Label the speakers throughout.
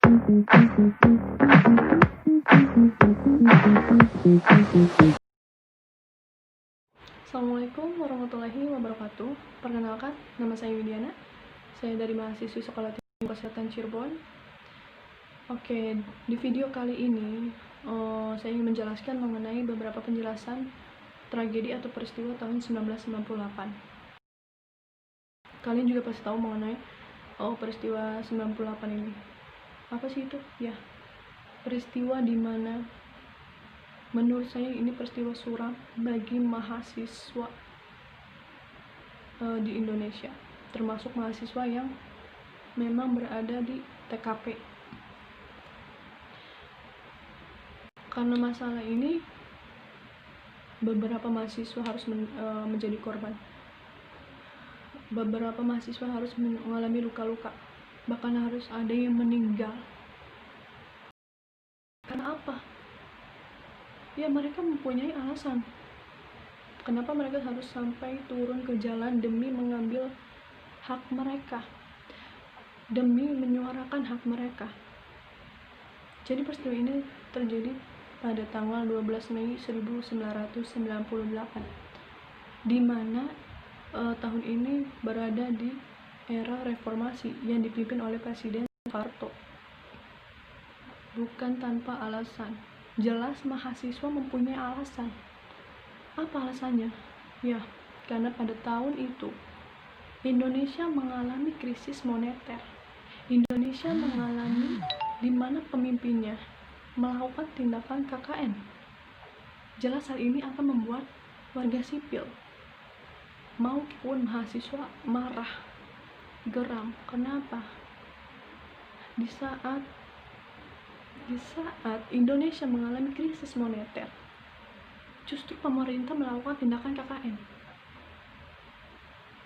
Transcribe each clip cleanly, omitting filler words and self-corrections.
Speaker 1: Assalamualaikum warahmatullahi wabarakatuh. Perkenalkan, nama saya Widiana. Saya dari mahasiswi Sekolah Tinggi Kesehatan Cirebon. Oke, di video kali ini saya ingin menjelaskan mengenai beberapa penjelasan tragedi atau peristiwa tahun 1998. Kalian juga pasti tahu mengenai peristiwa 98 ini. Apa sih itu? Ya, peristiwa di mana menurut saya ini peristiwa suram bagi mahasiswa di Indonesia, termasuk mahasiswa yang memang berada di TKP. Karena masalah ini, beberapa mahasiswa harus menjadi korban. Beberapa mahasiswa harus mengalami luka-luka, bahkan harus ada yang meninggal. Karena apa? Ya, mereka mempunyai alasan. Kenapa mereka harus sampai turun ke jalan demi mengambil hak mereka, demi menyuarakan hak mereka. Jadi peristiwa ini terjadi pada tanggal 12 Mei 1998, di mana tahun ini berada di era reformasi yang dipimpin oleh Presiden Soeharto. Bukan tanpa alasan. Jelas mahasiswa mempunyai alasan. Apa alasannya? Ya, karena pada tahun itu Indonesia mengalami krisis moneter. Indonesia mengalami di mana pemimpinnya melakukan tindakan KKN. Jelas hal ini akan membuat warga sipil maupun mahasiswa marah, geram. Kenapa? Di saat Indonesia mengalami krisis moneter, justru pemerintah melakukan tindakan KKN.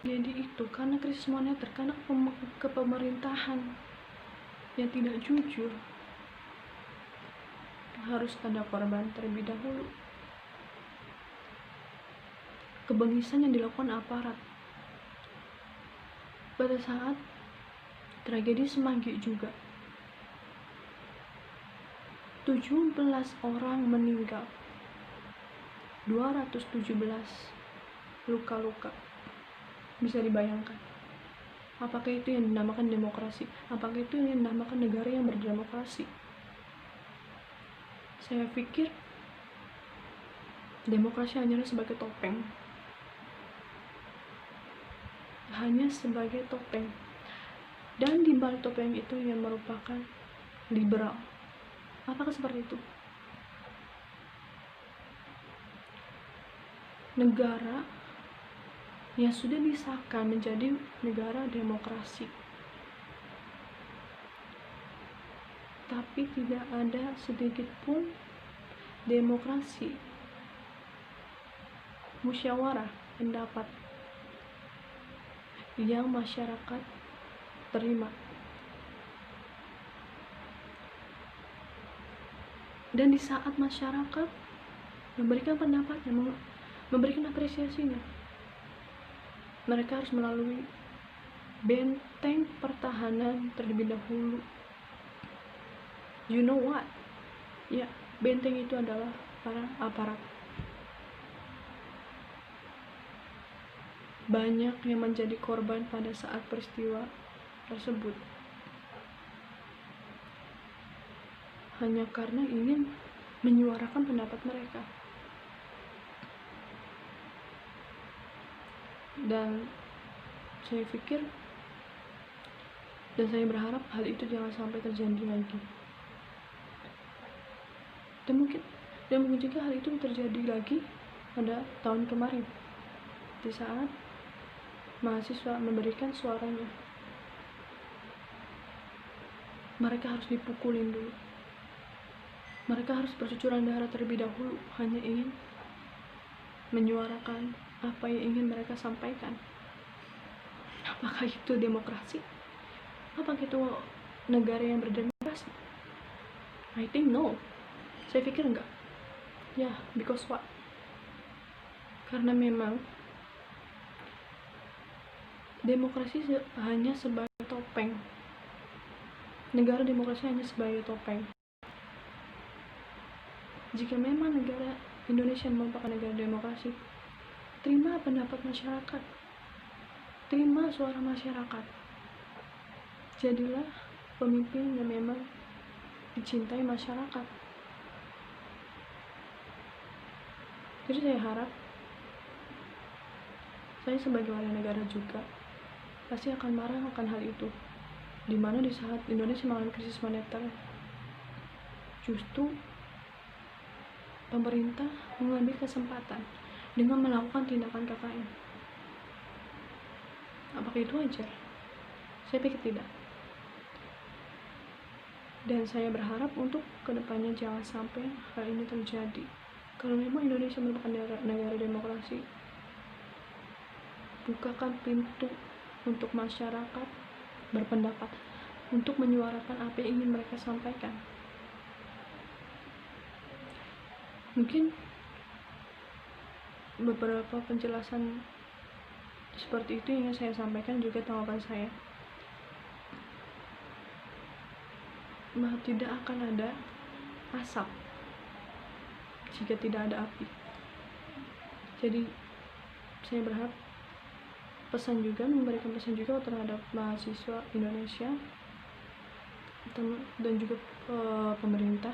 Speaker 1: Jadi itu karena krisis moneter, karena kepemerintahan yang tidak jujur, harus ada korban terlebih dahulu. Kebengisan yang dilakukan aparat pada saat tragedi Semanggi juga, 17 orang meninggal, 217 luka-luka. Bisa dibayangkan, apakah itu yang dinamakan demokrasi? Apakah itu yang dinamakan negara yang berdemokrasi? Saya pikir demokrasi hanyalah sebagai topeng, hanya sebagai topeng, dan di balik topeng itu yang merupakan liberal. Apakah seperti itu? Negara yang sudah disahkan menjadi negara demokrasi, tapi tidak ada sedikit pun demokrasi musyawarah pendapat yang masyarakat terima. Dan di saat masyarakat memberikan pendapatnya, memberikan apresiasinya, mereka harus melalui benteng pertahanan terlebih dahulu. You know what? Ya, benteng itu adalah para aparat. Banyak yang menjadi korban pada saat peristiwa tersebut, hanya karena ingin menyuarakan pendapat mereka. Dan saya pikir dan saya berharap hal itu jangan sampai terjadi lagi. Dan mungkin juga hal itu terjadi lagi pada tahun kemarin, di saat mahasiswa memberikan suaranya. Mereka harus dipukulin dulu, mereka harus bercucuran darah terlebih dahulu, hanya ingin menyuarakan apa yang ingin mereka sampaikan. Apakah itu demokrasi? Apakah itu negara yang berdemokrasi? I think no. Saya pikir enggak. Ya, because what? Karena memang demokrasi hanya sebagai topeng, negara demokrasi hanya sebagai topeng. Jika memang negara Indonesia merupakan negara demokrasi, terima pendapat masyarakat, terima suara masyarakat, jadilah pemimpin yang memang dicintai masyarakat. Jadi saya harap saya sebagai warga negara juga pasti akan marah akan hal itu, dimana di saat Indonesia mengalami krisis moneter, justru pemerintah mengambil kesempatan dengan melakukan tindakan KKN. Apakah itu wajar? Saya pikir tidak. Dan saya berharap untuk kedepannya jangan sampai hal ini terjadi. Kalau memang Indonesia merupakan negara demokrasi, bukakan pintu untuk masyarakat berpendapat, untuk menyuarakan apa yang ingin mereka sampaikan. Mungkin beberapa penjelasan seperti itu yang saya sampaikan, juga tanggapan saya. Tidak akan ada asap jika tidak ada api. Jadi saya berharap memberikan pesan juga terhadap mahasiswa Indonesia dan juga pemerintah.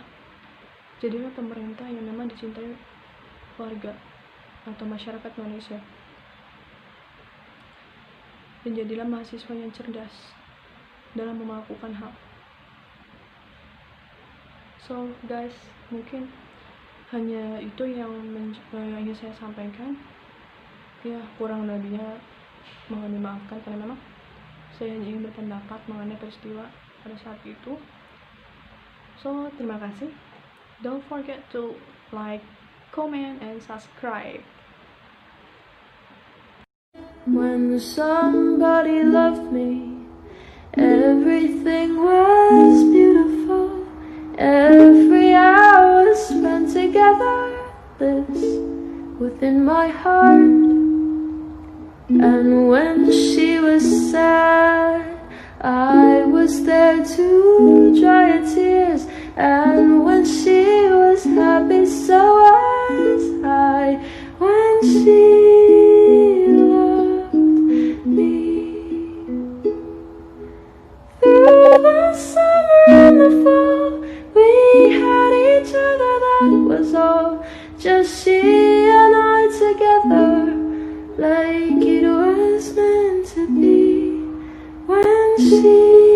Speaker 1: Jadilah pemerintah yang memang dicintai warga atau masyarakat Indonesia, dan jadilah mahasiswa yang cerdas dalam melakukan hal. So guys, mungkin hanya itu yang ingin saya sampaikan. Ya, kurang lebihnya mohon dimaafkan karena memang saya hanya ingin berpendapat mengenai peristiwa pada saat itu. So terima kasih. Don't forget to like, comment, and subscribe.
Speaker 2: When somebody loved me, everything was beautiful. Every hour spent together, this within my heart. And when she was sad, I was there to dry her tears. And when she was happy, so was I. When she loved me, through the summer and the fall, we had each other, that was all. Just she and I together, like it was meant to be. When she